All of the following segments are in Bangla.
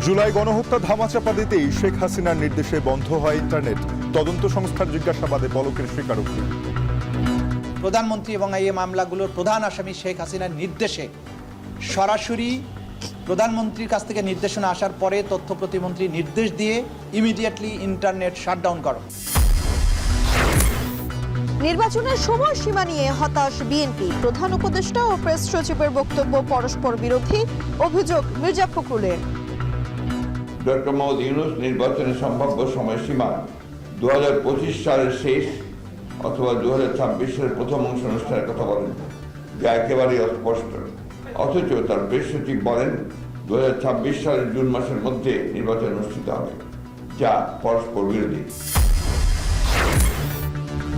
জুলাই গণহত্যা ধামাচাপা দিতেই শেখ হাসিনার নির্দেশে বন্ধ হয় ইন্টারনেট। তদন্ত সংস্থার জিজ্ঞাসাবাদে পলকের স্বীকারোক্তি। প্রধানমন্ত্রী এবং এই মামলাগুলোর প্রধান আসামি শেখ হাসিনার নির্দেশে সরাসরি প্রধানমন্ত্রীর কাছ থেকে নির্দেশনা আসার পরে তথ্য প্রতিমন্ত্রী নির্দেশ দিয়ে ইমিডিয়েটলি ইন্টারনেট শাটডাউন করো। নির্বাচনের সময়সীমা নিয়ে হতাশ বিএনপি। প্রধান উপদেষ্টা ও প্রেস সচিবের বক্তব্য পরস্পর বিরোধী, অভিযোগ মির্জা ফখরুলের। ডক্টর মোহাম্মদ ইউনূস নির্বাচনের সম্ভাব্য সময়সীমা 2025 সালের শেষ অথবা 2026 সালের প্রথম অংশ অনুষ্ঠানের কথা বলেন, যা একেবারেই অস্পষ্ট। অথচ তার প্রেস সচিব বলেন 2026 সালের জুন মাসের মধ্যে নির্বাচন অনুষ্ঠিত হবে, যা পরস্পর বিরোধী।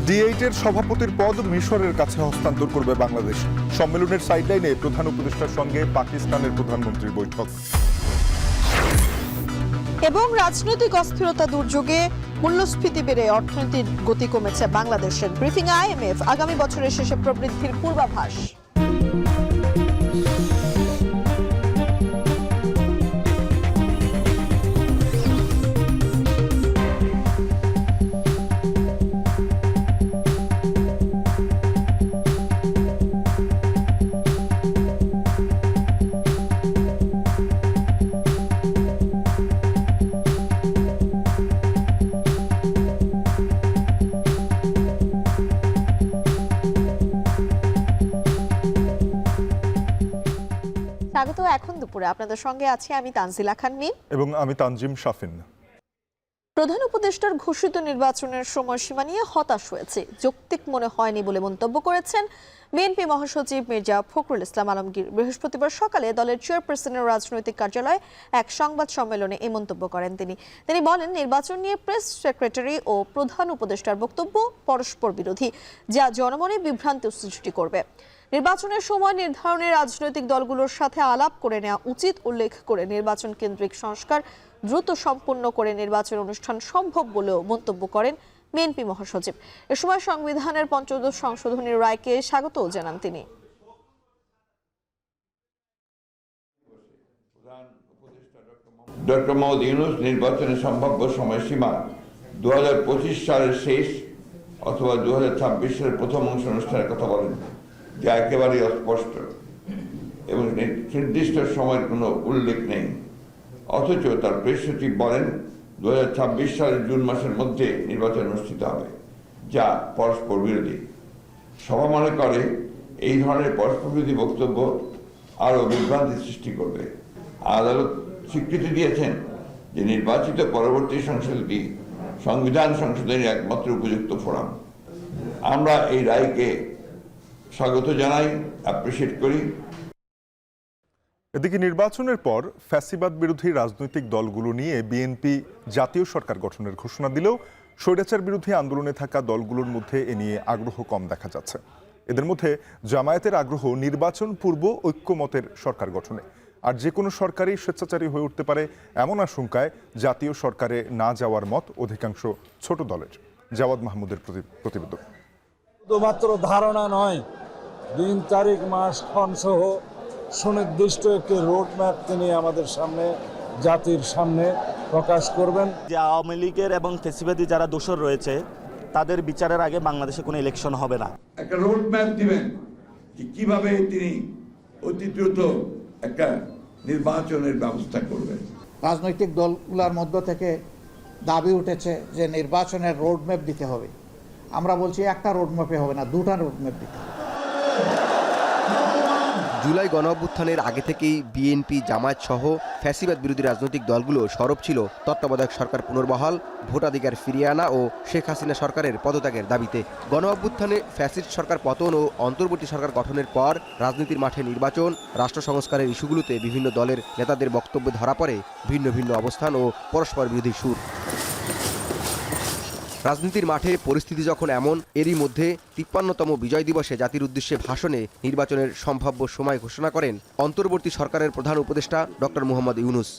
D8-এর সভাপতির পদ মিশরের কাছে হস্তান্তর করবে বাংলাদেশ। সম্মেলনের সাইডলাইনে প্রধান উপদেষ্টার সঙ্গে পাকিস্তানের প্রধানমন্ত্রীর বৈঠক। এবং রাজনৈতিক অস্থিরতা দুর্যোগে মূল্যস্ফীতি বেড়ে অর্থনীতির গতি কমেছে বাংলাদেশের। ব্রিফিং IMF আগামী বছরের শেষে প্রবৃদ্ধির পূর্বাভাস। স্বাগত। এখন দুপুরে আপনাদের সঙ্গে আছি আমি তানজিলা খান মিম এবং আমি তানজিম শাফিন। প্রধান উপদেষ্টার ঘোষিত নির্বাচনের সময়সীমা নিয়ে হতাশ হয়েছে, যৌক্তিক মনে হয়নি বলে মন্তব্য করেছেন বিএনপি মহাসচিব মির্জা ফখরুল ইসলাম আলমগীর। বৃহস্পতিবার সকালে দলের চেয়ারপারসনের রাজনৈতিক কার্যালয়ে এক সংবাদ সম্মেলনে এই মন্তব্য করেন তিনি বলেন, নির্বাচন নিয়ে প্রেস সেক্রেটারি ও প্রধান উপদেষ্টার বক্তব্য পরস্পর বিরোধী, যা জনমনে বিভ্রান্তি সৃষ্টি করবে। নির্বাচনের সময় নির্ধারণে রাজনৈতিক দলগুলোর সাথে আলাপ করে নেওয়া উচিত উল্লেখ করে নির্বাচন কেন্দ্রিক সংস্কার দ্রুত সম্পন্ন করে নির্বাচন অনুষ্ঠান সম্ভব বলেও মন্তব্য করেন বিএনপি মহাসচিব। এ সময় সংবিধানের ৫৫ সংশোধনীর রায়কে স্বাগত জানান তিনি। ডক্টর মোহাম্মদ ইউনূস নির্বাচনের সম্ভাব্য সময়সীমা 2025 সালের শেষ অথবা 2026 সালের প্রথম অংশ অনুষ্ঠানের কথা বলেন, যা একেবারেই অস্পষ্ট এবং নির্দিষ্ট সময়ের কোনো উল্লেখ নেই। অথচ তার প্রেস সচিব বলেন 2026 সালের জুন মাসের মধ্যে নির্বাচন অনুষ্ঠিত হবে, যা পরস্পর বিরোধী। সভা মনে করে এই ধরনের পরস্পর বিরোধী বক্তব্য আরও বিভ্রান্তি সৃষ্টি করবে। আদালত স্বীকৃতি দিয়েছেন যে নির্বাচিত পরবর্তী সংসদটি সংবিধান সংশোধনের একমাত্র উপযুক্ত ফোরাম। আমরা এই রায়কে স্বাগত জানাই, অ্যাপ্রিসিয়েট করি। এদিকে নির্বাচনের পর ফ্যাসিবাদ বিরোধী রাজনৈতিক দলগুলো নিয়ে বিএনপি জাতীয় সরকার গঠনের ঘোষণা দিলেও স্বৈরাচার বিরোধী আন্দোলনে থাকা দলগুলোর মধ্যে এ নিয়ে আগ্রহ কম দেখা যাচ্ছে। এদের মধ্যে জামায়াতের আগ্রহ নির্বাচন পূর্ব ঐক্যমতের সরকার গঠনে, আর যে কোনো সরকারই স্বেচ্ছাচারী হয়ে উঠতে পারে এমন আশঙ্কায় জাতীয় সরকারে না যাওয়ার মত অধিকাংশ ছোট দলের। জাওয়াদ মাহমুদের প্রতিবেদন। শুধুমাত্র ধারণা নয়, দিন তারিখ মাস ক্ষণ সহ সুনির্দিষ্ট একটি রোডম্যাপ তিনি আমাদের সামনে, জাতির সামনে প্রকাশ করবেন। যে আওয়ামী লীগের এবং ফ্যাসিবাদী যারা দোষর রয়েছে তাদের বিচারের আগে বাংলাদেশে কোনো ইলেকশন হবে না। একটা রোডম্যাপ দিবেন যে কিভাবে তিনি অতি দ্রুত একটা নির্বাচনের ব্যবস্থা করবেন। রাজনৈতিক দলগুলোর মধ্য থেকে দাবি উঠেছে যে নির্বাচনের রোডম্যাপ দিতে হবে। আমরা বলছি একটা রোডম্যাপে হবে না, দুটা রোডম্যাপ দিতে হবে। জুলাই গণঅভ্যুত্থানের আগে থেকেই বিএনপি, জামায়াত সহ ফ্যাসিবাদ বিরোধী রাজনৈতিক দলগুলো সরব ছিল তত্ত্বাবধায়ক সরকার পুনর্বহাল, ভোটাধিকার ফিরিয়ে আনা ও শেখ হাসিনা সরকারের পদত্যাগের দাবিতে। গণঅভ্যুত্থানে ফ্যাসিস্ট সরকার পতন ও অন্তর্বর্তী সরকার গঠনের পর রাজনীতির মাঠে নির্বাচন, রাষ্ট্র সংস্কারের ইস্যুগুলোতে বিভিন্ন দলের নেতাদের বক্তব্যে ধরা পড়ে ভিন্ন ভিন্ন অবস্থান ও পরস্পর বিরোধী সুর। রাজনীতির মাঠে পরিস্থিতি যখন এমন, এরই মধ্যে ৫৩তম বিজয় দিবসে জাতির উদ্দেশ্যে ভাষণে নির্বাচনের সম্ভাব্য সময় ঘোষণা করেন অন্তর্বর্তী সরকারের প্রধান উপদেষ্টা ডক্টর মোহাম্মদ ইউনূস।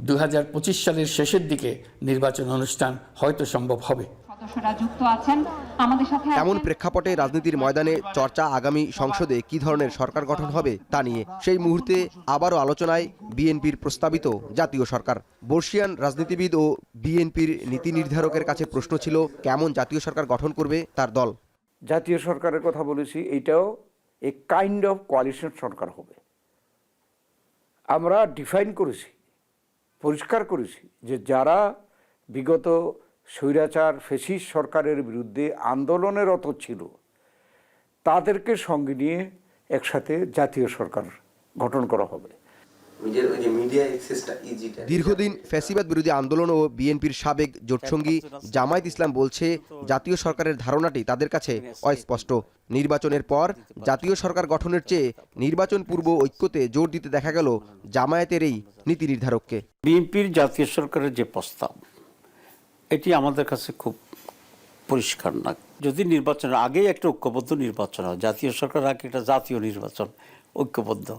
2025 সালের শেষের দিকে নির্বাচন অনুষ্ঠান হয়তো সম্ভব হবে। সদস্যরা যুক্ত আছেন আমাদের সাথে। এমন প্রেক্ষাপটে রাজনীতির ময়দানে চর্চা আগামী সংসদে কি ধরনের সরকার গঠন হবে তা নিয়ে। সেই মুহূর্তে আবারও আলোচনায় বিএনপির প্রস্তাবিত জাতীয় সরকার। বর্ষিয়ান রাজনীতিবিদ ও বিএনপির নীতি নির্ধারকের কাছে প্রশ্ন ছিল, কেমন জাতীয় সরকার গঠন করবে তার দল। জাতীয় সরকারের কথা বলেছি, এটাও এ কাইন্ড অফ কোয়ালিশন সরকার হবে। আমরা ডিফাইন করেছি, পরিষ্কার করেছি যে যারা বিগত স্বৈরাচার ফ্যাসিস্ট সরকারের বিরুদ্ধে আন্দোলনরত ছিল তাদেরকে সঙ্গে নিয়ে একসাথে জাতীয় সরকার গঠন করা হবে। দীর্ঘদিন ফ্যাসিবাদ বিরোধী আন্দোলন ও বিএনপির সাবেক জোটসঙ্গী জামায়াত ইসলাম বলছে, জাতীয় সরকারের ধারণাটি তাদের কাছে অস্পষ্ট। নির্বাচনের পর জাতীয় সরকার গঠনের চেয়ে নির্বাচন পূর্ব ঐক্যতে জোর দিতে দেখা গেল জামায়াতের এই নীতি নির্ধারককে। বিএনপির জাতীয় সরকারের যে প্রস্তাব, এটি আমাদের কাছে খুব পরিষ্কার না। যদি নির্বাচনের আগেই একটা ঐক্যবদ্ধ নির্বাচন হয়, জাতীয় সরকার আগে একটা জাতীয় নির্বাচন ঐক্যবদ্ধ,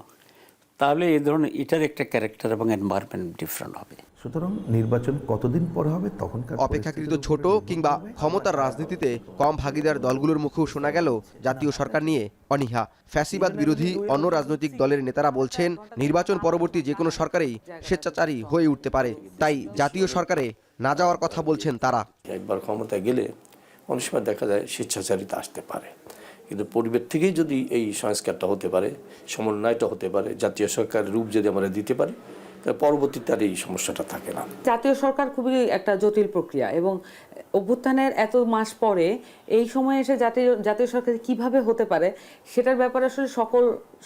তাহলে এই ধরনের এটার একটা ক্যারেক্টার এবং এনভায়রনমেন্ট ডিফারেন্ট হবে। সুতরাং নির্বাচন কতদিন পরে হবে তখনকার অপেক্ষাকৃত ছোট কিংবা ক্ষমতার রাজনীতিতে কম ভাগিদার দলগুলোর মুখেও শোনা গেল জাতীয় সরকার নিয়ে অনীহা। ফ্যাসিবাদ বিরোধী অন্য রাজনৈতিক দলের নেতারা বলছেন, নির্বাচন পরবর্তী যে কোনো সরকারেই স্বেচ্ছাচারী হয়ে উঠতে পারে, তাই জাতীয় সরকারে না যাওয়ার কথা বলছেন তারা। একবার ক্ষমতায় গেলে অনেক সময় দেখা যায় স্বেচ্ছাচারিতা আসতে পারে, কিন্তু পরিবেশ থেকেই যদি এই সংস্কারটা হতে পারে, সমন্বয়টা হতে পারে, জাতীয় সরকারের রূপ যদি আমরা দিতে পারি, তাহলে পরবর্তীতে আর এই সমস্যাটা থাকে না। জাতীয় সরকার খুবই একটা জটিল প্রক্রিয়া এবং অভ্যুত্থানের এত মাস পরে এই সময়ে এসে জাতীয় সরকার কিভাবে হতে পারে সেটার ব্যাপারে আসলে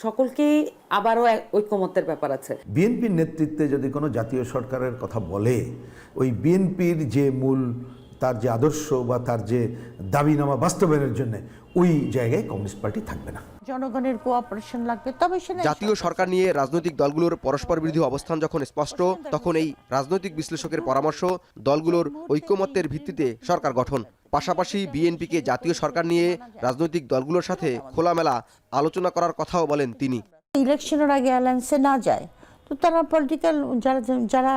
সকলকেই আবারও ঐক্যমত্যের ব্যাপার আছে। বিএনপির নেতৃত্বে যদি কোনো জাতীয় সরকারের কথা বলে, ওই বিএনপির যে মূল তার যে আদর্শ বা তার যে দাবিনামা বাস্তবায়নের জন্য ওই জায়গায় কমিউনিস্ট পার্টি থাকবে না। জনগণের কোঅপারেশন লাগবে, তবে জাতীয় সরকার নিয়ে রাজনৈতিক দলগুলোর পরস্পর বিরোধী অবস্থান যখন স্পষ্ট, তখন এই রাজনৈতিক বিশ্লেষকের পরামর্শ, দলগুলোর ঐক্যমত্যের ভিত্তিতে সরকার গঠন। পাশাপাশি বিএনপিকে জাতীয় সরকার নিয়ে রাজনৈতিক দলগুলোর সাথে খোলামেলা আলোচনা করার কথাও বলেন তিনি। ইলেকশনের আগে অ্যালায়েন্সে না যায় তো তারা পলিটিক্যাল যারা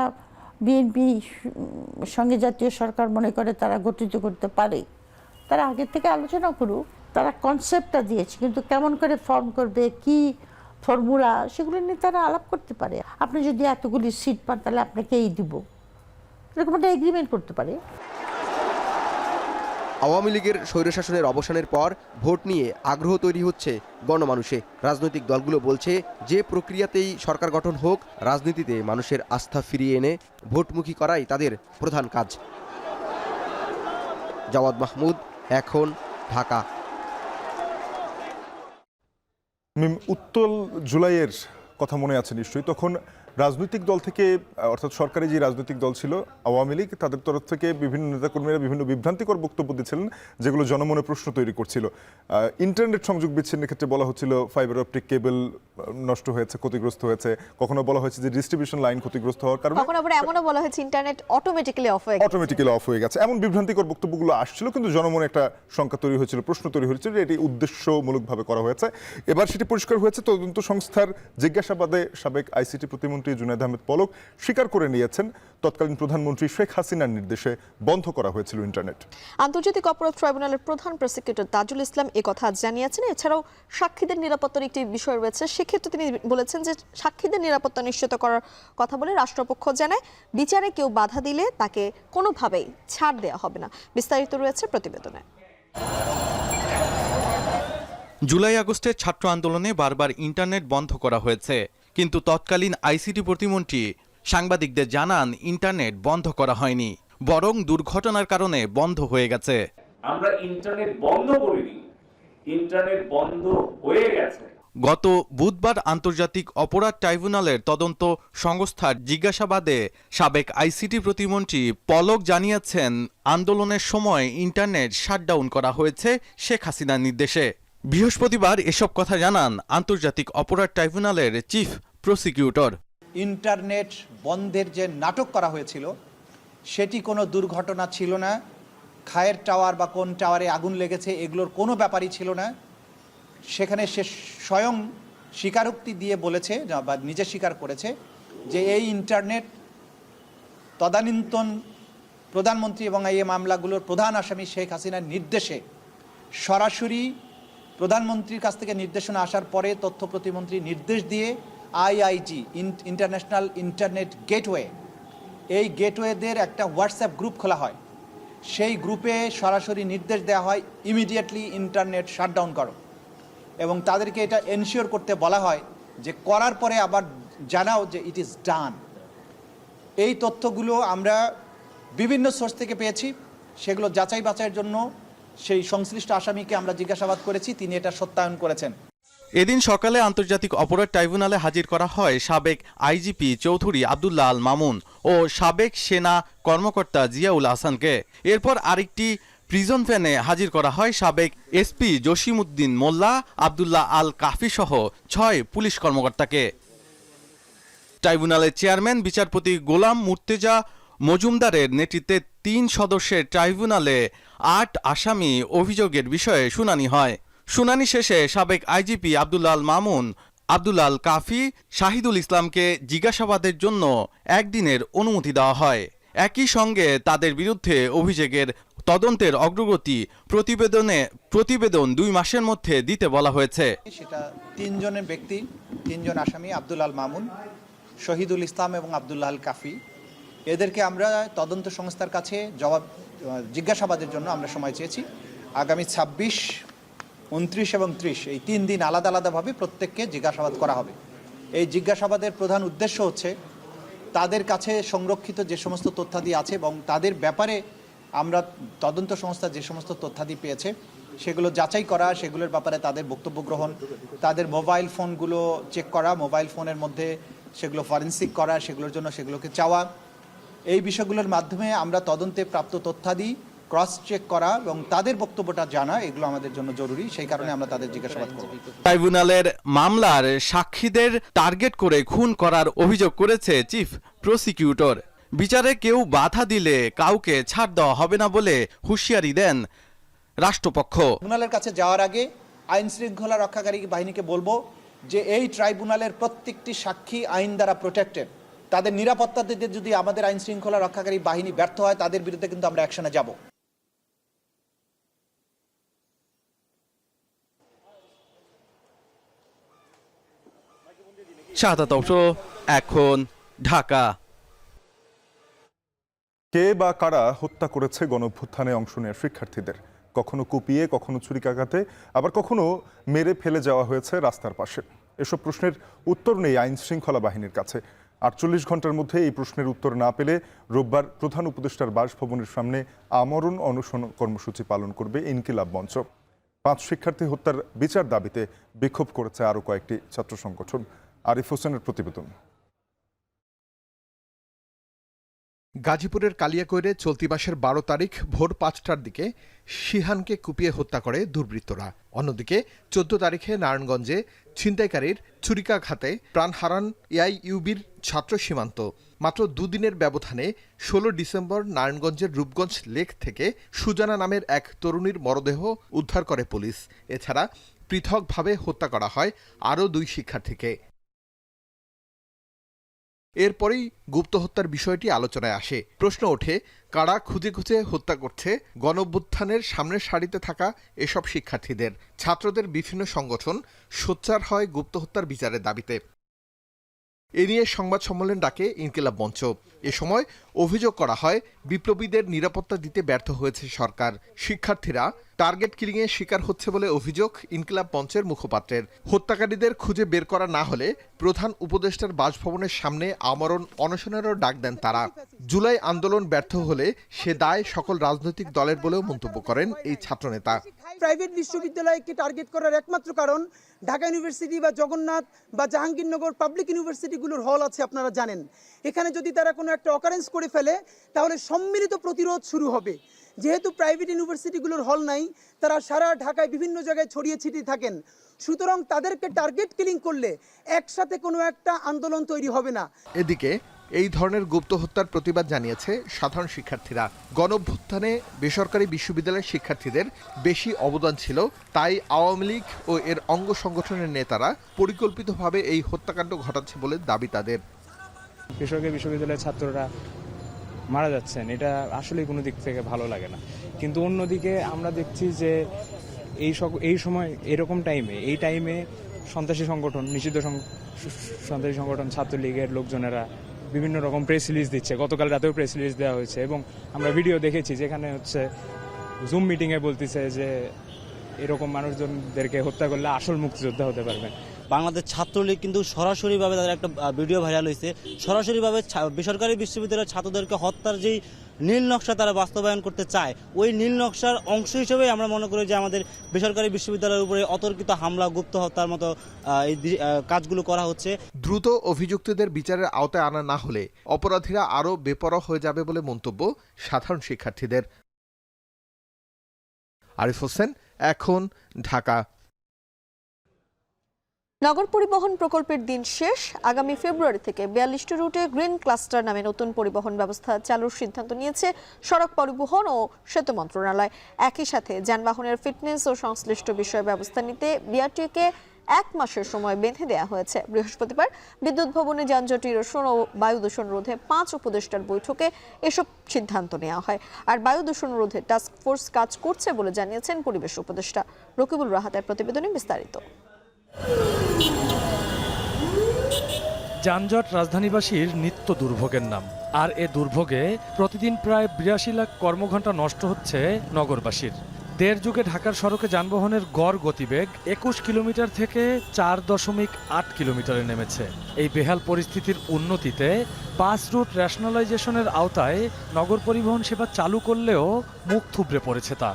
বিএনপি সঙ্গে জাতীয় সরকার মনে করে তারা গঠিত করতে পারে, তারা আগে থেকে আলোচনা করুক। তারা কনসেপ্টটা দিয়েছে, কিন্তু কেমন করে ফর্ম করবে, কি ফর্মুলা, সেগুলো নিয়ে তারা আলাপ করতে পারে। আপনি যদি এতগুলি সিট পান তাহলে আপনাকে এই দিব, এরকম একটা এগ্রিমেন্ট করতে পারে। আওয়ামী লীগের স্বৈরশাসনের অবসানের পর ভোট নিয়ে আগ্রহ তৈরি হচ্ছে গণমানুষে। রাজনৈতিক দলগুলো বলছে, যে প্রক্রিয়াতেই সরকার গঠন হোক, রাজনীতিতে মানুষের আস্থা ফিরিয়ে এনে ভোটমুখী করাই তাদের প্রধান কাজ। জাওয়াদ মাহমুদ, এখন, ঢাকা। উত্তর জুলাইয়ের কথা মনে আছে নিশ্চয়ই। তখন রাজনৈতিক দল থেকে, অর্থাৎ সরকারি যে রাজনৈতিক দল ছিল আওয়ামী লীগ, তাদের তরফ থেকে বিভিন্ন নেতাকর্মীরা বিভিন্ন বিভ্রান্তিকর বক্তব্য দিচ্ছিলেন, যেগুলো জনমনে প্রশ্ন তৈরি করছিল। ইন্টারনেট সংযোগ বিচ্ছিন্নের ক্ষেত্রে বলা হচ্ছিল ফাইবার অপটিক কেবল নষ্ট হয়েছে, ক্ষতিগ্রস্ত হয়েছে। কখনো বলা হয়েছে যে ডিস্ট্রিবিউশন লাইন ক্ষতিগ্রস্ত হওয়ার কারণে, কখনো আবার এমনও বলা হয়েছে ইন্টারনেট অটোমেটিক্যালি অফ হয়ে গেছে। এমন বিভ্রান্তিকর বক্তব্যগুলো আসছিল, কিন্তু জনমনে একটা শঙ্কা তৈরি হয়েছিল, প্রশ্ন তৈরি হয়েছিল যে এটি উদ্দেশ্যমূলকভাবে করা হয়েছে। এবার সেটি পরিষ্কার হয়েছে। তদন্ত সংস্থার জিজ্ঞাসাবাদে সাবেক আইসিটি প্রতিমন্ত্রী জুনায়েদ আহমেদ পলক স্বীকার করে নিয়েছেন, তৎকালীন প্রধানমন্ত্রী শেখ হাসিনার নির্দেশে বন্ধ করা হয়েছিল ইন্টারনেট। আন্তর্জাতিক অপরাধ ট্রাইব্যুনালের প্রধান প্রসিকিউটর তাজুল ইসলাম একথা জানিয়েছেন। এছাড়াও সাক্ষীদের নিরাপত্তার একটি বিষয় রয়েছে, সেক্ষেত্রে তিনি বলেছেন যে সাক্ষীদের নিরাপত্তা নিশ্চিত করার কথা বলে রাষ্ট্রপক্ষ জানায়, বিচারে কেউ বাধা দিলে তাকে কোনোভাবেই ছাড় দেওয়া হবে না। বিস্তারিত রয়েছে প্রতিবেদনে। জুলাই আগস্টের ছাত্র আন্দোলনে বারবার ইন্টারনেট বন্ধ করা হয়েছে, কিন্তু তৎকালীন আইসিটি প্রতিমন্ত্রী সাংবাদিকদের জানান ইন্টারনেট বন্ধ করা হয়নি, বরং দুর্ঘটনার কারণে বন্ধ হয়ে গেছে। আমরা ইন্টারনেট বন্ধ করিনি, ইন্টারনেট বন্ধ হয়ে গেছে। গত বুধবার আন্তর্জাতিক অপরাধ ট্রাইব্যুনালের তদন্ত সংস্থার জিজ্ঞাসাবাদে সাবেক আইসিটি প্রতিমন্ত্রী পলক জানিয়েছেন, আন্দোলনের সময় ইন্টারনেট শাটডাউন করা হয়েছে শেখ হাসিনার নির্দেশে। বৃহস্পতিবার এসব কথা জানান আন্তর্জাতিক অপরাধ ট্রাইব্যুনালের চিফ প্রসিকিউটর। ইন্টারনেট বন্ধের যে নাটক করা হয়েছিল সেটি কোনো দুর্ঘটনা ছিল না। খায়ের টাওয়ার বা কোন টাওয়ারে আগুন লেগেছে এগুলোর কোনো ব্যাপারই ছিল না। সেখানে সে স্বয়ং স্বীকারোক্তি দিয়ে বলেছে বা নিজে স্বীকার করেছে যে এই ইন্টারনেট তদানীন্তন প্রধানমন্ত্রী এবং এই মামলাগুলোর প্রধান আসামি শেখ হাসিনার নির্দেশে সরাসরি প্রধানমন্ত্রীর কাছ থেকে নির্দেশনা আসার পরে তথ্য প্রতিমন্ত্রী নির্দেশ দিয়ে আইআইজি ইন্টারন্যাশনাল ইন্টারনেট গেটওয়ে, এই গেটওয়েদের একটা হোয়াটসঅ্যাপ গ্রুপ খোলা হয়। সেই গ্রুপে সরাসরি নির্দেশ দেওয়া হয় ইমিডিয়েটলি ইন্টারনেট শাটডাউন করো, এবং তাদেরকে এটা এনশিওর করতে বলা হয় যে করার পরে আবার জানাও যে ইট ইজ ডান। এই তথ্যগুলো আমরা বিভিন্ন সোর্স থেকে পেয়েছি, সেগুলো যাচাই বাছাইয়ের জন্য সেই সংশ্লিষ্ট আসামিকে আমরা জিজ্ঞাসাবাদ করেছি, তিনি এটা সত্যায়ন করেছেন। এদিন সকালে আন্তর্জাতিক অপরাধ ট্রাইব্যুনালে হাজির করা হয় সাবেক আইজিপি চৌধুরী আব্দুল্লাহ আল মামুন ও সাবেক সেনা কর্মকর্তা জিয়াউল হাসানকে। এরপর আরেকটি প্রিজন ভ্যানে হাজির করা হয় সাবেক এসপি জসিমউদ্দিন মোল্লা, আব্দুল্লাহ আল কাফি সহ 6 পুলিশ কর্মকর্তাকে। ট্রাইব্যুনালের চেয়ারম্যান বিচারপতি গোলাম মুর্তেজা মজুমদারের নেতৃত্বে 3 সদস্যের ট্রাইব্যুনালে 8 আসামি অভিযোগের বিষয়ে শুনানি হয়। শুনানি শেষে সাবেক আইজিপি আব্দুল্লাহ আল মামুন, আব্দুল্লাহ আল কাফি, শাহিদুল ইসলামকে জিজ্ঞাসাবাদের জন্য 1 দিনের অনুমতি দেওয়া হয়। একই সঙ্গে তাদের বিরুদ্ধে অভিযোগের তদন্তের অগ্রগতি প্রতিবেদন 2 মাসের মধ্যে দিতে বলা হয়েছে। সেটা 3 জনের ব্যক্তি, 3 জন আসামি, আব্দুল আল মামুন, শহীদুল ইসলাম এবং আব্দুল্লাহ আল কাফি, এদেরকে আমরা তদন্ত সংস্থার কাছে জিজ্ঞাসাবাদের জন্য আমরা সময় চেয়েছি। আগামী 26, 29 এবং 30 এই 3 দিন আলাদা আলাদাভাবে প্রত্যেককে জিজ্ঞাসাবাদ করা হবে। এই জিজ্ঞাসাবাদের প্রধান উদ্দেশ্য হচ্ছে তাদের কাছে সংরক্ষিত যে সমস্ত তথ্যাদি আছে এবং তাদের ব্যাপারে আমরা তদন্ত সংস্থা যে সমস্ত তথ্যাদি পেয়েছে সেগুলো যাচাই করা, সেগুলোর ব্যাপারে তাদের বক্তব্য গ্রহণ, তাদের মোবাইল ফোনগুলো চেক করা, মোবাইল ফোনের মধ্যে সেগুলো ফরেন্সিক করা, সেগুলোর জন্য সেগুলোকে চাওয়া। এই বিষয়গুলোর মাধ্যমে আমরা তদন্তে প্রাপ্ত তথ্যাদি ক্রস চেক করা এবং তাদের বক্তব্যটা জানা, এগুলো আমাদের জন্য জরুরি। সেই কারণে আমরা তাদের জিজ্ঞাসাবাদ করব। ট্রাইব্যুনালের মামলার সাক্ষীদের টার্গেট করে খুন করার অভিযোগ করেছে চিফ প্রসিকিউটর। বিচারে কেউ বাধা দিলে কাউকে ছাড় দেওয়া হবে না বলে হুঁশিয়ারি দেন রাষ্ট্রপক্ষ। ট্রাইব্যুনালের কাছে যাওয়ার আগে আইন শৃঙ্খলা রক্ষাকারী বাহিনীকে বলবো যে এই ট্রাইব্যুনালের প্রত্যেকটি সাক্ষী আইন দ্বারা প্রোটেক্টেড। তাদের নিরাপত্তা দিতে যদি আমাদের আইন শৃঙ্খলা রক্ষাকারী বাহিনী ব্যর্থ হয়, তাদের বিরুদ্ধে কিন্তু আমরা অ্যাকশনে যাব। শাহাদাত অবসর, এখন ঢাকা। কে বা কারা হত্যা করেছে গণঅভ্যুত্থানে অংশ নেওয়া শিক্ষার্থীদের? কখনো কুপিয়ে, কখনো ছুরিকাঘাতে, আবার কখনো মেরে ফেলে যাওয়া হয়েছে রাস্তার পাশে। এসব প্রশ্নের উত্তর নেই আইন শৃঙ্খলা বাহিনীর কাছে। 48 ঘন্টার মধ্যে এই প্রশ্নের উত্তর না পেলে রোববার প্রধান উপদেষ্টার বাসভবনের সামনে আমরণ অনশন কর্মসূচি পালন করবে ইনকিলাব মঞ্চ। 5 শিক্ষার্থী হত্যার বিচার দাবিতে বিক্ষোভ করেছে আরও কয়েকটি ছাত্র সংগঠন। আরিফ হোসেনের প্রতিবেদন। গাজীপুরের কালিয়াকৈরে চলতি মাসের 12 তারিখ ভোর 5টার দিকে শিহানকে কুপিয়ে হত্যা করে দুর্বৃত্তরা। অন্যদিকে 14 তারিখে নারায়ণগঞ্জে ছিনতাইকারীর ছুরিকাঘাতে প্রাণ হারান এআইইউবির ছাত্র সীমান্ত। মাত্র 2 দিনের ব্যবধানে 16 ডিসেম্বর নারায়ণগঞ্জের রূপগঞ্জ লেক থেকে সুজানা নামের এক তরুণীর মরদেহ উদ্ধার করে পুলিশ। এছাড়া পৃথকভাবে হত্যা করা হয় আরও 2 শিক্ষার্থীকে। এরপরেই গুপ্ত হত্যার বিষয়টি আলোচনায় আসে। প্রশ্ন ওঠে, কারা খুঁজে খুঁজে হত্যা করছে গণঅভ্যুত্থানের সামনের সারিতে থাকা এসব শিক্ষার্থীদের? ছাত্রদের বিভিন্ন সংগঠন সোচ্চার হয় গুপ্ত হত্যার বিচারের দাবিতে। এ নিয়ে সংবাদ সম্মেলন ডাকে ইনকিলাব মঞ্চ। এ সময় অভিযোগ করা হয় বিপ্লবীদের নিরাপত্তা দিতে ব্যর্থ হয়েছে সরকার। শিক্ষার্থীরা টার্গেট কিলিংয়ে শিকার হচ্ছে বলে অভিযোগ ইনকিলাব মঞ্চের মুখপাত্রের। হত্যাকারীদের খুঁজে বের করা না হলে প্রধান উপদেষ্টার বাসভবনের সামনে আমরণ অনশনেরও ডাক দেন তারা। জুলাই আন্দোলন ব্যর্থ হলে সে দায় সকল রাজনৈতিক দলের বলেও মন্তব্য করেন এই ছাত্রনেতা। প্রাইভেট বিশ্ববিদ্যালয়কে টার্গেট করার একমাত্র কারণ ঢাকা ইউনিভার্সিটি বা জগন্নাথ বা জাহাঙ্গীরনগর পাবলিক ইউনিভার্সিটিগুলোর হল আছে, আপনারা জানেন। এখানে যদি তারা কোনো একটা অকারেন্স করে ফেলে তাহলে সম্মিলিত প্রতিরোধ শুরু হবে। যেহেতু প্রাইভেট ইউনিভার্সিটিগুলোর হল নাই, তারা সারা ঢাকায় বিভিন্ন জায়গায় ছড়িয়ে ছিটিয়ে থাকেন। সুতরাং তাদেরকে টার্গেট কিলিং করলে একসাথে কোনো একটা আন্দোলন তৈরি হবে না। এদিকে এই ধরনের গুপ্ত হত্যার প্রতিবাদ জানিয়েছে সাধারণ শিক্ষার্থীরা। গণঅভ্যুত্থানে বেসরকারি বিশ্ববিদ্যালয়ের শিক্ষার্থীদের বেশি অবদান ছিল, তাই আওয়ামী লীগ ও এর অঙ্গ সংগঠনের নেতারা পরিকল্পিতভাবে এই হত্যাকাণ্ড ঘটাচ্ছে বলে দাবি তাদের। বেসরকারি বিশ্ববিদ্যালয়ের ছাত্ররা মারা যাচ্ছেন, এটা আসলে কোনো দিক থেকে ভালো লাগে না। কিন্তু অন্যদিকে আমরা দেখছি যে এই সময় এরকম এই টাইমে সন্ত্রাসী সংগঠন, নিষিদ্ধ সন্ত্রাসী সংগঠন ছাত্রলীগের লোকজনেরা বিভিন্ন রকম প্রেস রিলিজ দিচ্ছে। গতকাল রাতেও প্রেস রিলিজ দেওয়া হয়েছে এবং আমরা ভিডিও দেখেছি যেখানে হচ্ছে জুম মিটিংয়ে বলতেছে যে এরকম মানুষজনদেরকে হত্যা করলে আসল মুক্তিযোদ্ধা হতে পারবেন। বাংলাদেশ ছাত্রলীগ কিন্তু সরাসরিভাবে তাদের একটা ভিডিও ভাইরাল হয়েছে, সরাসরিভাবে বেসরকারি বিশ্ববিদ্যালয়ের ছাত্রদেরকে হত্যার যেই নীল নকশা তারা বাস্তবায়ন করতে চায়, ওই নীল নকশার অংশ হিসেবে আমরা মনে করি যে আমাদের বেসরকারি বিশ্ববিদ্যালয়ের উপরে অতর্কিত হামলা, গুপ্ত হত্যার মতো এই কাজগুলো করা হচ্ছে। দ্রুত অভিযুক্তদের বিচারের আওতায় আনা না হলে অপরাধীরা আরও বেপরোয়া হয়ে যাবে বলে মন্তব্য সাধারণ শিক্ষার্থীদের। আরিফ হোসেন, এখন, ঢাকা। নগর পরিবহন প্রকল্পের দিন শেষ। আগামী ফেব্রুয়ারি থেকে 42টি রুটে গ্রিন ক্লাস্টার নামে নতুন পরিবহন ব্যবস্থা চালুর সিদ্ধান্ত নিয়েছে সড়ক পরিবহন ও সেতু মন্ত্রণালয়। একই সাথে যানবাহনের ফিটনেস ও সংশ্লিষ্ট বিষয়ে ব্যবস্থা নিতে বিআরটিএকে 1 মাসের সময় বেঁধে দেওয়া হয়েছে। বৃহস্পতিবার বিদ্যুৎ ভবনে যানজট নিরসন ও বায়ু দূষণ রোধে 5 উপদেষ্টার বৈঠকে এসব সিদ্ধান্ত নেওয়া হয়। আর বায়ু দূষণ রোধে টাস্ক ফোর্স কাজ করছে বলে জানিয়েছেন পরিবেশ উপদেষ্টা রকিবুল রাহাতের প্রতিবেদনে বিস্তারিত। যানজট রাজধানীবাসীর নিত্য দুর্ভোগের নাম, আর এ দুর্ভোগে প্রতিদিন প্রায় 82 লাখ কর্মঘণ্টা নষ্ট হচ্ছে নগরবাসীর। 1.5 যুগে ঢাকার সড়কে যানবাহনের গড় গতিবেগ 21 কিলোমিটার থেকে 4.8 কিলোমিটারে নেমেছে। এই বেহাল পরিস্থিতির উন্নতিতে 5 রুট রেশনালাইজেশনের আওতায় নগর পরিবহন সেবা চালু করলেও মুখ থুবড়ে পড়েছে তা।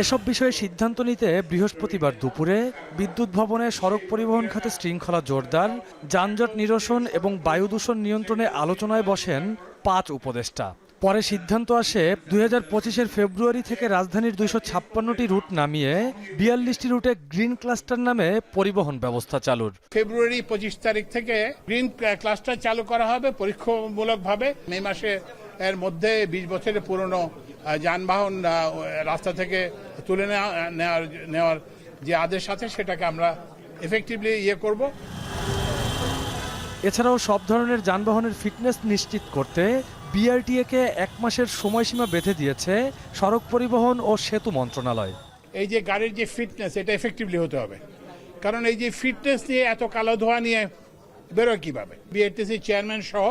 এসব বিষয়ে সিদ্ধান্ত নিতে বৃহস্পতিবার দুপুরে বিদ্যুৎ ভবনে সড়ক পরিবহন খাতে শৃঙ্খলা জোরদার, যানজট নিরসন এবং বায়ু দূষণ নিয়ন্ত্রণে আলোচনায় বসেন 5 উপদেষ্টা। পরে সিদ্ধান্ত আসে 2025-এর ফেব্রুয়ারি থেকে রাজধানীর 256টি রুট নামিয়ে 42টি রুটে গ্রিন ক্লাস্টার নামে পরিবহন ব্যবস্থা চালুর। ফেব্রুয়ারি 25 তারিখ থেকে গ্রিন ক্লাস্টার চালু করা হবে পরীক্ষামূলকভাবে। মে মাসে এর মধ্যে 20 বছরের পুরনো যানবাহন রাস্তা থেকে তুলে নেওয়ার যে আদেশ আছে সেটাকে আমরা এফেক্টিভলি করব। এছাড়াও সব ধরনের যানবাহনের ফিটনেস নিশ্চিত করতে বিআরটিএকে 1 মাসের সময়সীমা বেঁধে দিয়েছে সড়ক পরিবহন ও সেতু মন্ত্রণালয়। এই যে গাড়ির যে ফিটনেস, এটা এফেক্টিভলি হতে হবে, কারণ এই যে ফিটনেস নিয়ে এত কালো ধোঁয়া নিয়ে বেরোয় কিভাবে। বিআরটিসি চেয়ারম্যান সহ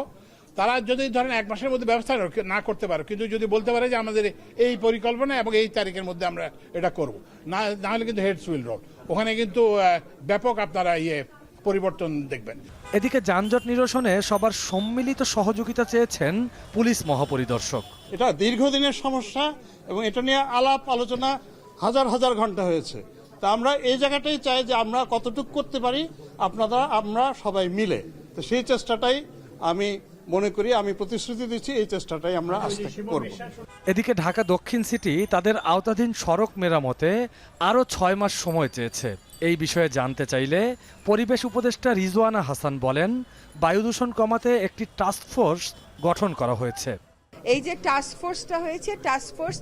তারা যদি ধরেন 1 মাসের মধ্যে ব্যবস্থা না করতে পারে, কিন্তু যদি বলতে পারে যে আমাদের এই পরিকল্পনা এবং এই তারিখের মধ্যে আমরা এটা করব, না হলে কিন্তু হেডস উইল রোল, ওখানে কিন্তু ব্যাপক আপনারা পরিবর্তন দেখবেন। এদিকে যানজট নিরসনে সবার সম্মিলিত সহযোগিতা চেয়েছেন পুলিশ মহাপরিদর্শক। এটা দীর্ঘদিনের সমস্যা এবং এটা নিয়ে আলাপ আলোচনা হাজার হাজার ঘন্টা হয়েছে। তা আমরা এই জায়গাটাই চাই যে আমরা কতটুকু করতে পারি আমরা সবাই মিলে। তো সেই চেষ্টাটাই আমি মনে করি, আমি প্রতিশ্রুতি দিচ্ছি এই চেষ্টাটাই আমরা আস্তে করব। এদিকে ঢাকা দক্ষিণ সিটি তাদের আওতাধীন সড়ক মেরামতে আরও 6 মাস সময় চেয়েছে। এই বিষয়ে জানতে চাইলে পরিবেশ উপদেষ্টা রিজওয়ানা হাসান বলেন, বায়ু দূষণ কমাতে একটি টাস্ক ফোর্স গঠন করা হয়েছে। এই যে টাস্ক ফোর্সটা হয়েছে, টাস্ক ফোর্স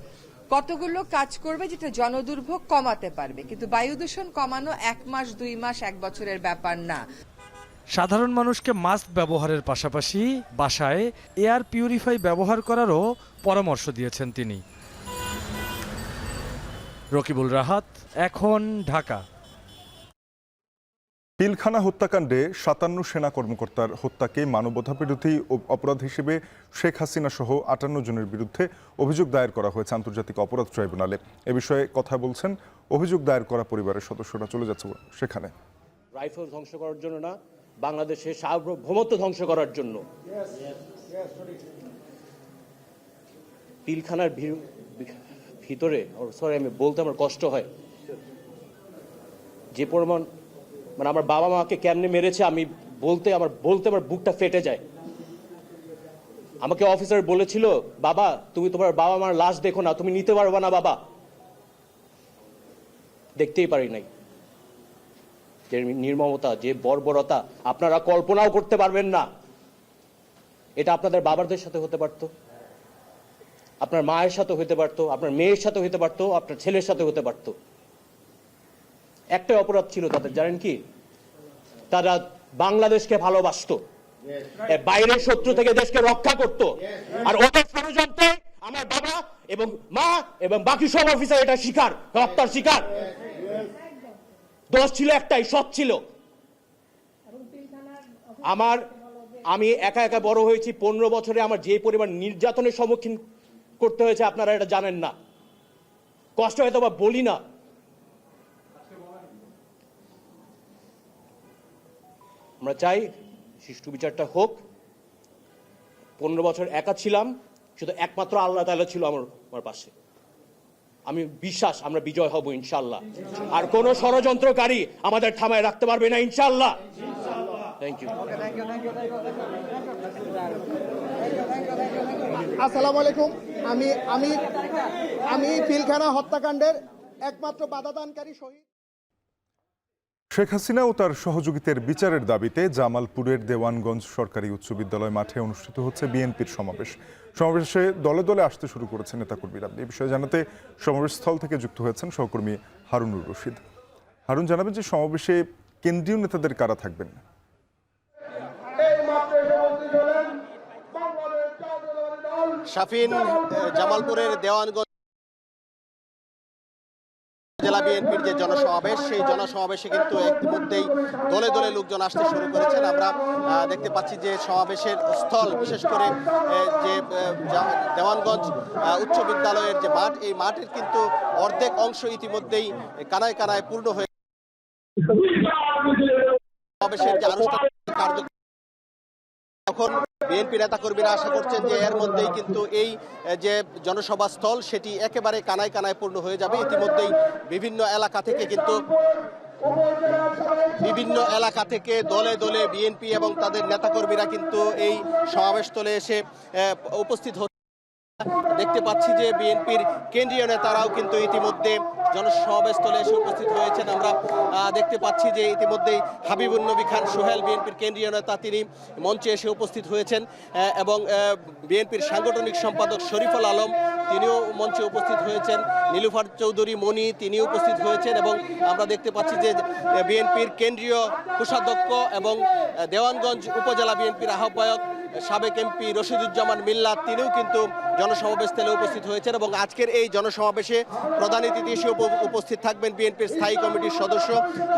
কতগুলো কাজ করবে যেটা জনদুর্ভোগ কমাতে পারবে, কিন্তু বায়ু দূষণ কমানো 1 মাস 2 মাস 1 বছরের ব্যাপার না। সাধারণ মানুষকে মাস্ক ব্যবহারের পাশাপাশি বাসায় এয়ার পিউরিফাই ব্যবহার করারও পরামর্শ দিয়েছেন তিনি। রকিবুল রাহাত, এখন, ঢাকা। পিলখানা হত্যাকাণ্ডে 57 সেনা কর্মকর্তার হত্যাকে মানবতাবিরোধী অপরাধ হিসেবে শেখ হাসিনা সহ 58 জনের বিরুদ্ধে অভিযোগ দায়ের করা হয়েছে আন্তর্জাতিক অপরাধ ট্রাইব্যুনালে। এ বিষয়ে কথা বলছেন অভিযোগ দায়ের করা পরিবারের সদস্যরা। চলে যাচ্ছে সেখানে। রাইফেল ধ্বংস করার জন্য না, বাংলাদেশের সার্বভৌমত্ব ধ্বংস করার জন্য। পিলখানার ভিতরে, সরি আমি বলতে আমার কষ্ট হয়, যে পরিমাণ মানে আমার বাবা মাকে কেমনে মেরেছে আমি বলতে আমার বুকটা ফেটে যায়। আমাকে অফিসার বলেছিল, বাবা তুমি তোমার বাবা মার লাশ দেখো না, তুমি নিতে পারবা না বাবা। দেখতেই পারি নাই। যে নির্মমতা, যে বর্বরতা আপনারা কল্পনাও করতে পারবেন না। এটা আপনাদের বাবাদের সাথে হতে পারত, আপনার মায়ের সাথে হতে পারত, আপনার মেয়ের সাথে হতে পারত, আপনার ছেলের সাথে হতে পারত। একটাই অপরাধ ছিল তাদের, জানেন কি? তারা বাংলাদেশকে ভালোবাসতো, বাইরের শত্রু থেকে দেশকে রক্ষা করত। আর ওদের ষড়যন্ত্রে আমার বাবা এবং মা এবং বাকি সব অফিসার এটা শিকার, হত্যার শিকার। দোষ ছিল একটাই, সৎ ছিল। আমি একা একা বড় হয়েছি, 15 বছরে আমার যে পরিমাণ নির্যাতনের সম্মুখীন করতে হয়েছে আপনারা এটা জানেন না। কষ্ট হয়তো বা বলি না। আমরা চাই সুষ্ঠু বিচারটা হোক। 15 বছর একা ছিলাম, শুধু একমাত্র আল্লাহ তাআলা ছিল আমার পাশে। আমি বিশ্বাস আমরা বিজয় হব ইনশাআল্লাহ। আর কোন ষড়যন্ত্রকারী আমাদের থামায় রাখতে পারবে না ইনশাআল্লাহ। Thank you. আসসালামু আলাইকুম। আমি পিলখানা হত্যাকাণ্ডের একমাত্র বাধাদানকারী শহীদ। শেখ হাসিনা ও তার সহযোগীদের বিচারের দাবিতে জামালপুরের দেওয়ানগঞ্জ সরকারি উচ্চ বিদ্যালয় মাঠে অনুষ্ঠিত হচ্ছে বিএনপির সমাবেশ। সমাবেশে দলে দলে আসতে শুরু করেছেন নেতাকর্মীরা। এই বিষয়ে জানাতে সমাবেশস্থল থেকে যুক্ত হয়েছেন সহকর্মী হারুনুর রশিদ। হারুন, জানাবেন যে সমাবেশে কেন্দ্রীয় নেতাদের কারা থাকবেন? শাফিন, জামালপুরের দেওয়ানগঞ্জ জেলা বিএনপির যে জনসমাবেশ, সেই জনসমাবেশে কিন্তু ইতিমধ্যেই দলে দলে লোকজন আসতে শুরু করেছেন। আমরা দেখতে পাচ্ছি যে সমাবেশের স্থল, বিশেষ করে যে দেওয়ানগঞ্জ উচ্চ বিদ্যালয়ের যে মাঠ, এই মাঠের কিন্তু অর্ধেক অংশ ইতিমধ্যেই কানায় কানায় পূর্ণ হয়ে সমাবেশের যে আনুষ্ঠানিক কার্যক্রম, তখন বিএনপি নেতাকর্মীরা আশা করছেন যে এর মধ্যেই কিন্তু এই যে জনসভা স্থল সেটি একেবারে কানায় কানায় পূর্ণ হয়ে যাবে। ইতিমধ্যেই বিভিন্ন এলাকা থেকে দলে দলে বিএনপি এবং তাদের নেতাকর্মীরা কিন্তু এই সমাবেশস্থলে এসে উপস্থিত হচ্ছে। দেখতে পাচ্ছি যে বিএনপির কেন্দ্রীয় নেতারাও কিন্তু ইতিমধ্যে জনসমাবেশস্থলে এসে উপস্থিত হয়েছেন। আমরা দেখতে পাচ্ছি যে ইতিমধ্যেই হাবিবুন নবী খান সোহেল, বিএনপির কেন্দ্রীয় নেতা, তিনি মঞ্চে এসে উপস্থিত হয়েছেন এবং বিএনপির সাংগঠনিক সম্পাদক শরীফুল আলম, তিনিও মঞ্চে উপস্থিত হয়েছেন। নীলুফার চৌধুরী মনি, তিনি উপস্থিত হয়েছেন। এবং আমরা দেখতে পাচ্ছি যে বিএনপির কেন্দ্রীয় কোষাধ্যক্ষ এবং দেওয়ানগঞ্জ উপজেলা বিএনপির আহ্বায়ক সাবেক এমপি রশিদুজ্জামান মিল্লাত, তিনিও কিন্তু জনসমাবেশ স্থলে উপস্থিত হয়েছেন। এবং আজকের এই জনসমাবেশে প্রধান অতিথি হিসেবে উপস্থিত থাকবেন বিএনপির স্থায়ী কমিটির সদস্য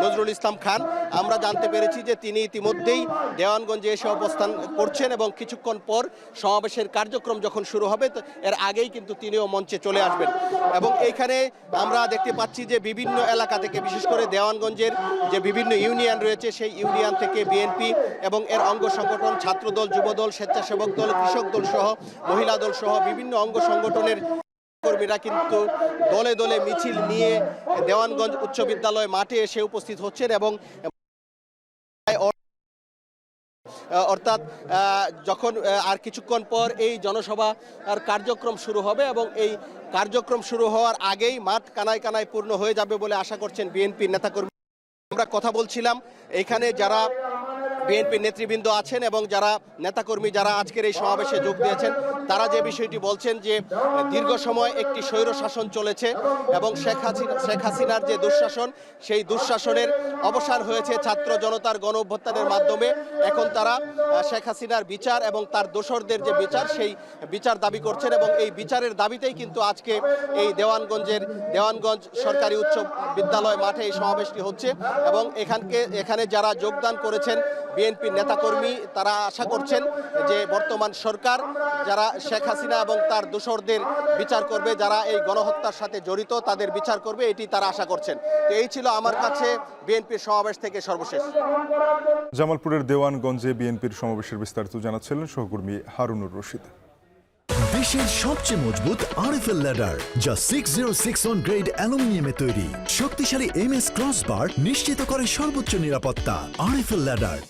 নজরুল ইসলাম খান। আমরা জানতে পেরেছি যে তিনি ইতিমধ্যেই দেওয়ানগঞ্জে এসে অবস্থান করছেন এবং কিছুক্ষণ পর সমাবেশের কার্যক্রম যখন শুরু হবে এর আগেই কিন্তু তিনিও মঞ্চে চলে আসবেন। এবং এইখানে আমরা দেখতে পাচ্ছি যে বিভিন্ন এলাকা থেকে, বিশেষ করে দেওয়ানগঞ্জের যে বিভিন্ন ইউনিয়ন রয়েছে, সেই ইউনিয়ন থেকে বিএনপি এবং এর অঙ্গ সংগঠন, ছাত্রদল, যুবদল, স্বেচ্ছাসেবক দল, কৃষক দল সহ মহিলা দল সহ বিভিন্ন অঙ্গ সংগঠনের কর্মীরা কিন্তু দলে দলে মিছিল নিয়ে দেওয়ানগঞ্জ উচ্চ বিদ্যালয় মাঠে এসে উপস্থিত হচ্ছেন। এবং অর্থাৎ যখন আর কিছুক্ষণ পর এই জনসভার কার্যক্রম শুরু হবে এবং এই কার্যক্রম শুরু হওয়ার আগেই মাঠ কানায় কানায় পূর্ণ হয়ে যাবে বলে আশা করছেন বিএনপির নেতাকর্মী। আমরা কথা বলছিলাম এখানে যারা বিএনপির নেতৃবৃন্দ আছেন এবং যারা নেতাকর্মী যারা আজকের এই সমাবেশে যোগ দিয়েছেন, তারা যে বিষয়টি বলছেন যে দীর্ঘ সময় একটি স্বৈর শাসন চলেছে এবং শেখ হাসিনার যে দুঃশাসন, সেই দুঃশাসনের অবসান হয়েছে ছাত্র জনতার গণ অভ্যুত্থানের মাধ্যমে। এখন তারা শেখ হাসিনার বিচার এবং তার দোসরদের যে বিচার, সেই বিচার দাবি করছেন। এবং এই বিচারের দাবিতেই কিন্তু আজকে এই দেওয়ানগঞ্জ সরকারি উচ্চ বিদ্যালয় মাঠে এই সমাবেশটি হচ্ছে। এবং এখানে যারা যোগদান করেছেন বিএনপির নেতাকর্মী, তারা আশা করছেন যে বর্তমান সরকার যারা শেখ হাসিনা এবং তার দোসরদের বিচার করবে, যারা এই গণহত্যার সাথে জড়িত তাদের বিচার করবে, এটি তারা আশা করছেন। তো এই ছিল আমার কাছে বিএনপির সমাবেশ থেকে সর্বশেষ। জামালপুরের দেওয়ানগঞ্জে বিএনপির সমাবেশের বিস্তারিত জানাচ্ছিলেন সহকর্মী হারুনুর রশিদ। দেশের সবচেয়ে মজবুত আরএফএল ল্যাডার, যা 6061 গ্রেড অ্যালুমিনিয়ামে তৈরি। শক্তিশালী এমএস ক্রসবার নিশ্চিত করে সর্বোচ্চ নিরাপত্তা। RFL ladder.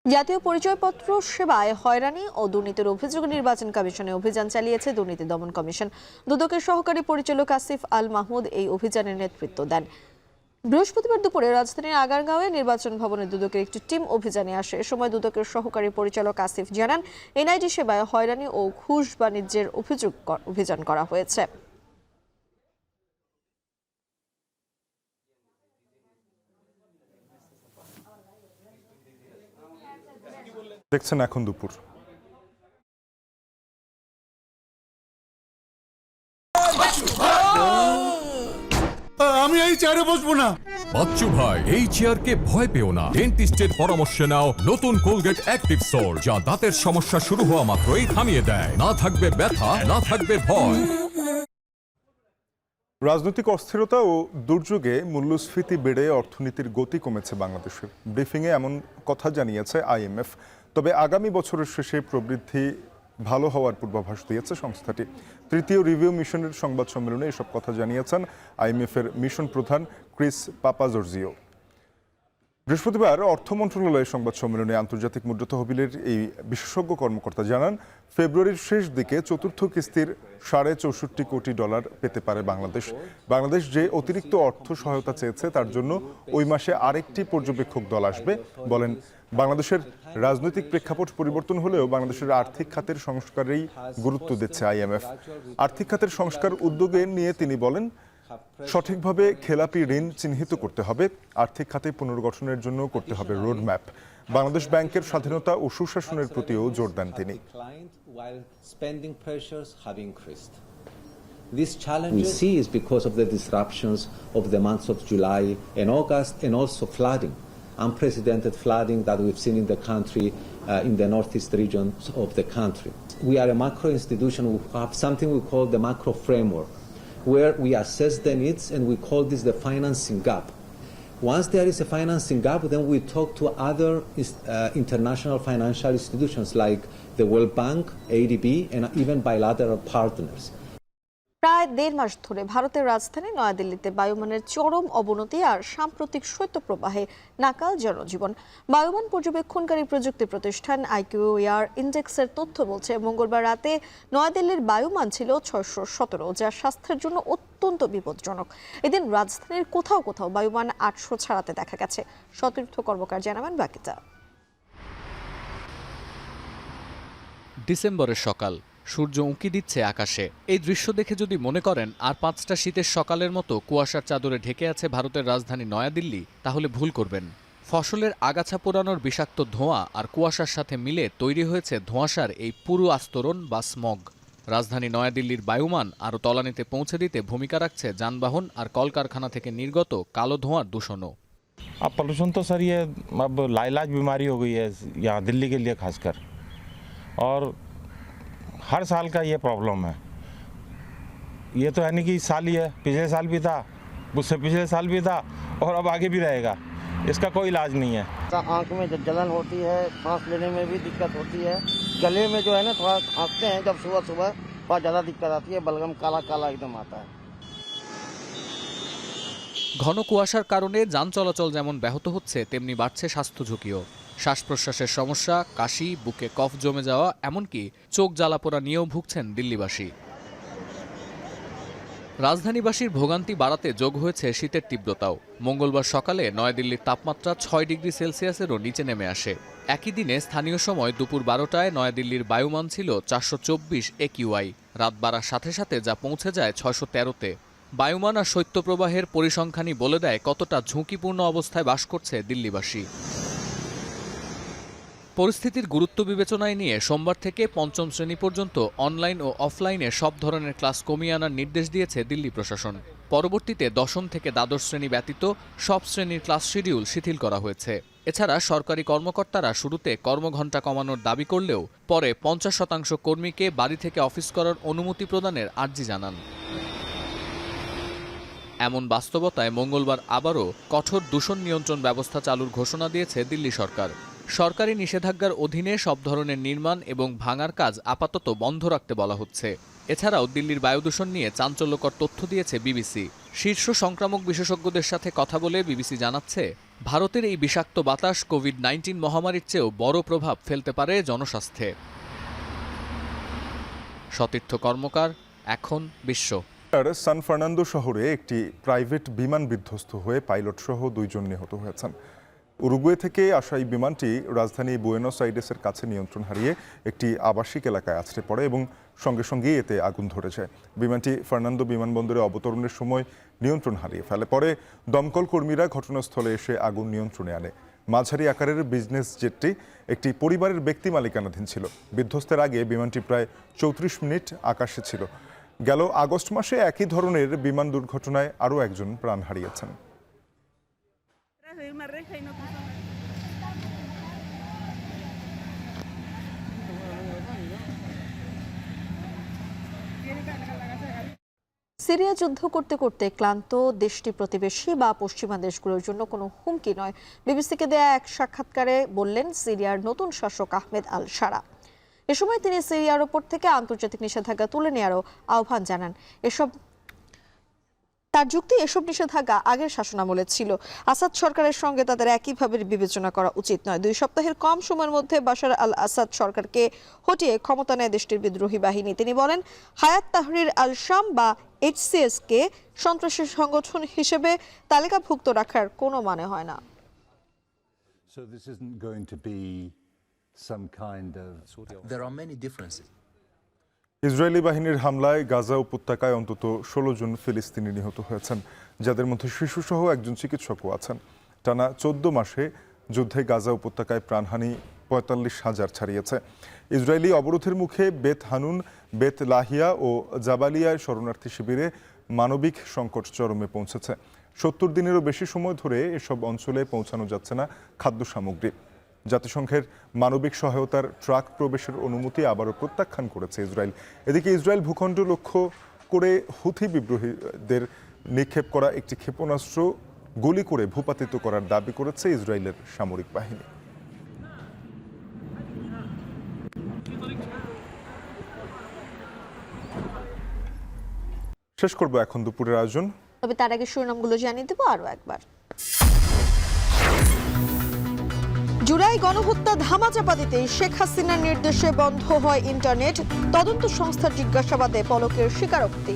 জাতীয় পরিচয়পত্র সেবায় হয়রানি ও দুর্নীতির অভিযোগে নির্বাচন কমিশনে অভিযান চালিয়েছে দুর্নীতি দমন কমিশন। দুদকের সহকারী পরিচালক আসিফ আল মাহমুদ এই অভিযানের নেতৃত্ব দেন। বৃহস্পতিবার দুপুরে রাজধানীর আগারগাঁওয়ে নির্বাচন ভবনে দুদকের একটি টিম অভিযানে আসে। এ সময় দুদকের সহকারী পরিচালক আসিফ জানান, এনআইডি সেবায় হয়রানি ও ঘুষ বাণিজ্যের অভিযান করা হয়েছে। দেখছেন এখন দুপুর। আমি এই চেয়ারে বসবো না। বাচ্চু ভাই, এই চেয়ারকে ভয় পেও না। ডেন্টিস্টের পরামর্শ নাও নতুন কোলগেট অ্যাক্টিভ সোল, যা দাঁতের সমস্যা শুরু হওয়া মাত্রই থামিয়ে দেয়। না থাকবে ব্যথা, না থাকবে ভয়। রাজনৈতিক অস্থিরতা ও দুর্যোগে মূল্যস্ফীতি বেড়ে অর্থনীতির গতি কমেছে বাংলাদেশের। ব্রিফিংয়ে এমন কথা জানিয়েছে আইএমএফ। তবে আগামী বছরের শেষে প্রবৃদ্ধি ভালো হওয়ার পূর্বাভাস দিয়েছে সংস্থাটি। তৃতীয় রিভিউ মিশনের সংবাদ সম্মেলনে এসব কথা জানিয়েছেন আইএমএফের মিশন প্রধান ক্রিস পাপাজর্জিও। বৃহস্পতিবার অর্থ মন্ত্রণালয়ের সংবাদ সম্মেলনে আন্তর্জাতিক মুদ্রা তহবিলের এই বিশেষজ্ঞ কর্মকর্তা জানান, ফেব্রুয়ারির শেষ দিকে চতুর্থ কিস্তির $64 কোটি পেতে পারে বাংলাদেশ। বাংলাদেশ যে অতিরিক্ত অর্থ সহায়তা চেয়েছে তার জন্য ওই মাসে আরেকটি পর্যবেক্ষক দল আসবে। বলেন, বাংলাদেশের রাজনৈতিক প্রেক্ষাপট পরিবর্তন হলেও বাংলাদেশের আর্থিক খাতের সংস্কারেই গুরুত্ব দিচ্ছে আইএমএফ। আর্থিক খাতের সংস্কার উদ্যোগে নিয়ে তিনি বলেন, সঠিকভাবে খেলাপি ঋণ চিহ্নিত করতে হবে, আর্থিক খাতে পুনর্গঠনের জন্য করতে হবে রোডম্যাপ। বাংলাদেশ ব্যাংকের স্বাধীনতা ও সুশাসনের প্রতিও জোর দেন তিনি। This challenge we see is because of the disruptions of the months of July and August, and also flooding, unprecedented flooding that we've seen in the country, in the northeast regions of the country. We are a macro institution. We have something we call the macro framework, where we assess the needs, and we call this the financing gap. Once there is a financing gap, then we talk to other international financial institutions like the World Bank, ADB, and even bilateral partners. প্রায় 1.5 মাস ধরে ভারতের রাজধানী নয়াদিল্লিতে বায়ুমানের চরম অবনতি আর সাম্প্রতিক শৈত্যপ্রবাহে নাকাল জনজীবন। বায়ুমান পর্যবেক্ষণকারী প্রযুক্তি প্রতিষ্ঠান আইকিউ এয়ার ইন্ডেক্সের তথ্য বলছে, মঙ্গলবার রাতে নয়াদিল্লির বায়ুমান ছিল 617, যা স্বাস্থ্যের জন্য অত্যন্ত বিপজ্জনক। এদিন রাজধানীর কোথাও কোথাও বায়ুমান 800 ছাড়াতে দেখা গেছে। সতীর্থ কর্মকার জানাবেন বাকিটা। ডিসেম্বরের সকাল, সূর্য উঁকি দিচ্ছে আকাশে। এই দৃশ্য দেখে যদি মনে করেন আর 5টা শীতের সকালের মতো কুয়াশার চাদরে ঢেকে আছে ভারতের রাজধানী নয়াদিল্লি, তাহলে ভুল করবেন। ফসলের আগাছা পোড়ানোর বিষাক্ত ধোঁয়া আর কুয়াশার সাথে মিলে তৈরি হয়েছে ধোঁয়াশার এই পুরো আস্তরণ বা স্মগ। রাজধানী নয়াদিল্লির বায়ুমান আরও তলানিতে পৌঁছে দিতে ভূমিকা রাখছে যানবাহন আর কলকারখানা থেকে নির্গত কালো ধোঁয়ার দূষণও। अब पोल्यूशन तो सर ये अब लाइलाज बीमारी हो गई है यहाँ दिल्ली के लिए खासकर, और हर साल का ये प्रॉब्लम है। ये तो है नहीं कि इस साल ही है, पिछले साल भी था, उससे पिछले साल भी था, और अब आगे भी रहेगा। इसका कोई इलाज नहीं है। आँख में जलन होती है, सांस लेने में भी दिक्कत होती है, गले में जो है ना थोड़ा खांसते हैं जब सुबह सुबह बहुत ज़्यादा दिक्कत आती है, बलगम काला काला एकदम आता है। ঘন কুয়াশার কারণে যান চলাচল যেমন ব্যাহত হচ্ছে, তেমনি বাড়ছে স্বাস্থ্য ঝুঁকিও। শ্বাস প্রশ্বাসের সমস্যা, কাশি, বুকে কফ জমে যাওয়া, এমনকি চোখ জ্বালাপোড়া নিয়েও ভুগছেন দিল্লিবাসী। রাজধানীবাসীর ভোগান্তি বাড়াতে যোগ হয়েছে শীতের তীব্রতাও। মঙ্গলবার সকালে নয়াদিল্লির তাপমাত্রা 6 ডিগ্রি সেলসিয়াসেরও নিচে নেমে আসে। একই দিনে স্থানীয় সময় দুপুর 12টায় নয়াদিল্লির বায়ুমান ছিল 424 AQI। রাত বাড়ার সাথে সাথে যা পৌঁছে যায় 613-তে। বায়ুমান আর শৈত্যপ্রবাহের পরিসংখ্যানই বলে দেয় কতটা ঝুঁকিপূর্ণ অবস্থায় বাস করছে দিল্লিবাসী। পরিস্থিতির গুরুত্ব বিবেচনায় নিয়ে সোমবার থেকে 5ম শ্রেণী পর্যন্ত অনলাইন ও অফলাইনে সব ধরনের ক্লাস কমিয়ে আনার নির্দেশ দিয়েছে দিল্লি প্রশাসন। পরবর্তীতে 10ম থেকে দ্বাদশ শ্রেণী ব্যতীত সব শ্রেণীর ক্লাস শিডিউল শিথিল করা হয়েছে। এছাড়া সরকারি কর্মকর্তারা শুরুতে কর্মঘণ্টা কমানোর দাবি করলেও পরে 50% কর্মীকে বাড়ি থেকে অফিস করার অনুমতি প্রদানের আর্জি জানান। এমন বাস্তবতায় মঙ্গলবার আবারও কঠোর দূষণ নিয়ন্ত্রণ ব্যবস্থা চালুর ঘোষণা দিয়েছে দিল্লি সরকার। সরকারি নিষেধাজ্ঞার অধীনে সব ধরনের নির্মাণ এবং ভাঙার কাজ আপাতত বন্ধ রাখতে বলা হচ্ছে। এছাড়াও দিল্লির বায়ুদূষণ নিয়ে চাঞ্চল্যকর তথ্য দিয়েছে বিবিসি। শীর্ষ সংক্রামক বিশেষজ্ঞদের সাথে কথা বলে বিবিসি জানাচ্ছে, ভারতের এই বিষাক্ত বাতাস কোভিড-19 মহামারীর চেয়েও বড় প্রভাব ফেলতে পারে জনস্বাস্থ্যে। সতীর্থ কর্মকার, এখন বিশ্ব। সান ফার্নান্দো শহরে একটি প্রাইভেট বিমান বিধ্বস্ত হয়ে পাইলট সহ 2 জন নিহত হয়েছেন। উরুগুয়ে থেকে আসা এই বিমানটি রাজধানী বুয়েনোস আইরেসের কাছে নিয়ন্ত্রণ হারিয়ে একটি আবাসিক এলাকায় আছড়ে পড়ে এবং সঙ্গে সঙ্গেই এতে আগুন ধরে যায়। বিমানটি ফার্নান্দো বিমানবন্দরে অবতরণের সময় নিয়ন্ত্রণ হারিয়ে ফেলে। পরে দমকল কর্মীরা ঘটনাস্থলে এসে আগুন নিয়ন্ত্রণে আনে। মাঝারি আকারের বিজনেস জেটটি একটি পরিবারের ব্যক্তি মালিকানাধীন ছিল। বিধ্বস্তের আগে বিমানটি প্রায় 34 মিনিট আকাশে ছিল। গেল আগস্ট মাসে একই ধরনের বিমান দুর্ঘটনায় আরও একজন প্রাণ হারিয়েছেন। সিরিয়া যুদ্ধ করতে করতে ক্লান্ত দেশটি প্রতিবেশী বা পশ্চিমা দেশগুলোর জন্য কোনো হুমকি নয়, বিবিসিকে দেয়া এক সাক্ষাৎকারে বললেন সিরিয়ার নতুন শাসক আহমেদ আল শারা। এ সময় তিনি সিরিয়ার ওপর থেকে আন্তর্জাতিক নিষেধাজ্ঞা তুলে নেওয়ারও আহ্বান জানান। তার যুক্তি, এসব নিষেধাজ্ঞা আগের শাসনামলে ছিল। আসাদ সরকারের সঙ্গে তাদের একইভাবে বিবেচনা করা উচিত নয়। 2 সপ্তাহের কম সময়ের মধ্যে বাশার আল আসাদ সরকারকে হটিয়ে ক্ষমতা নেয় দেশটির বিদ্রোহী বাহিনী। তিনি বলেন, হায়াত তাহরির আল শাম বা HCS কে সন্ত্রাসী সংগঠন হিসেবে তালিকাভুক্ত রাখার কোনো মানে হয় না। ইসরায়েলি বাহিনীর হামলায় গাজা উপত্যকায় অন্তত 16 জন ফিলিস্তিনি নিহত হয়েছেন, যাদের মধ্যে শিশুসহ একজন চিকিৎসকও আছেন। টানা 14 মাসে যুদ্ধে গাজা উপত্যকায় প্রাণহানি 45,000 ছাড়িয়েছে। ইসরায়েলি অবরোধের মুখে বেত হানুন, বেত লাহিয়া ও জাবালিয়ায় শরণার্থী শিবিরে মানবিক সংকট চরমে পৌঁছেছে। 70 দিনেরও বেশি সময় ধরে এসব অঞ্চলে পৌঁছানো যাচ্ছে না খাদ্য সামগ্রী। জাতিসংঘের মানবিক সহায়তার ট্রাক প্রবেশের অনুমতি আবারও প্রত্যাখ্যান করেছে ইসরায়েল। এদিকে ইসরায়েল ভূখণ্ড লক্ষ্য করে হুথি বিদ্রোহীদের নিক্ষেপ করা একটি ক্ষেপণাস্ত্র গুলি করে ভূপাতিত করার দাবি করেছে ইসরায়েলের সামরিক বাহিনী। শেষ করব এখন দুপুরের আয়োজন, তবে তার আগে শিরোনামগুলো জানিয়ে দেব আরও একবার। জুলাই গণহত্যা ধামাচাপা দিতে শেখ হাসিনার নির্দেশে বন্ধ হয় ইন্টারনেট, তদন্ত সংস্থার জিজ্ঞাসাবাদে পলকের স্বীকারোক্তি।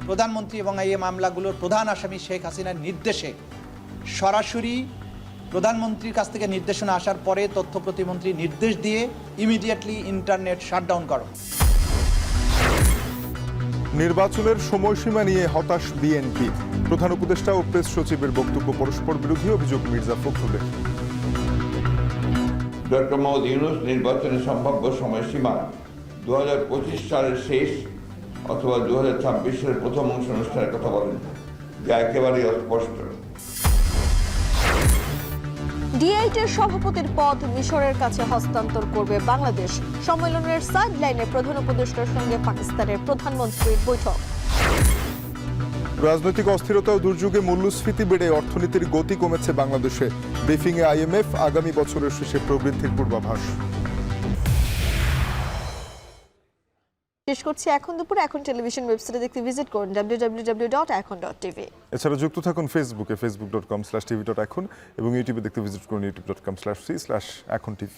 প্রধানমন্ত্রী এবং এই মামলাগুলোর প্রধান আসামি শেখ হাসিনার নির্দেশে সরাসরি প্রধানমন্ত্রীর কাছ থেকে নির্দেশনা আসার পরে তথ্য প্রতিমন্ত্রী নির্দেশ দিয়ে ইমিডিয়েটলি ইন্টারনেট শাটডাউন করো। নির্বাচনের সময়সীমা নিয়ে হতাশ বিএনপি, প্রধান উপদেষ্টা ও প্রেস সচিবের বক্তব্য পরস্পর বিরোধী, অভিযোগ মির্জা ফখরুলের। ডক্টর মোহাম্মদ ইউনূস নির্বাচনের সম্ভাব্য সময়সীমা 2025 সালের শেষ অথবা 2026 সালের প্রথম অংশ অনুষ্ঠানের কথা বলেন, যা একেবারেই অস্পষ্ট। D8 এর সভাপতির পদ মিশরের কাছে হস্তান্তর করবে বাংলাদেশ। সম্মেলনের সাইড লাইনে প্রধান উপদেষ্টার সঙ্গে পাকিস্তানের প্রধানমন্ত্রীর বৈঠক। রাজনৈতিক অস্থিরতা ও দুর্যোগে মূল্যস্ফীতি বেড়ে অর্থনীতির গতি কমেছে বাংলাদেশে। ব্রিফিংয়ে IMF আগামী বছরের শেষে প্রবৃদ্ধির পূর্বাভাস। শেষ করছি এখন দুপুরে। এখন টেলিভিশন ওয়েবসাইটে দেখতে ভিজিট করুন www.ekhon.tv। এছাড়া যুক্ত থাকুন ফেসবুকে facebook.com/tv.ekhon এবং ইউটিউবে দেখতে ভিজিট করুন youtube.com/c/ekhon tv।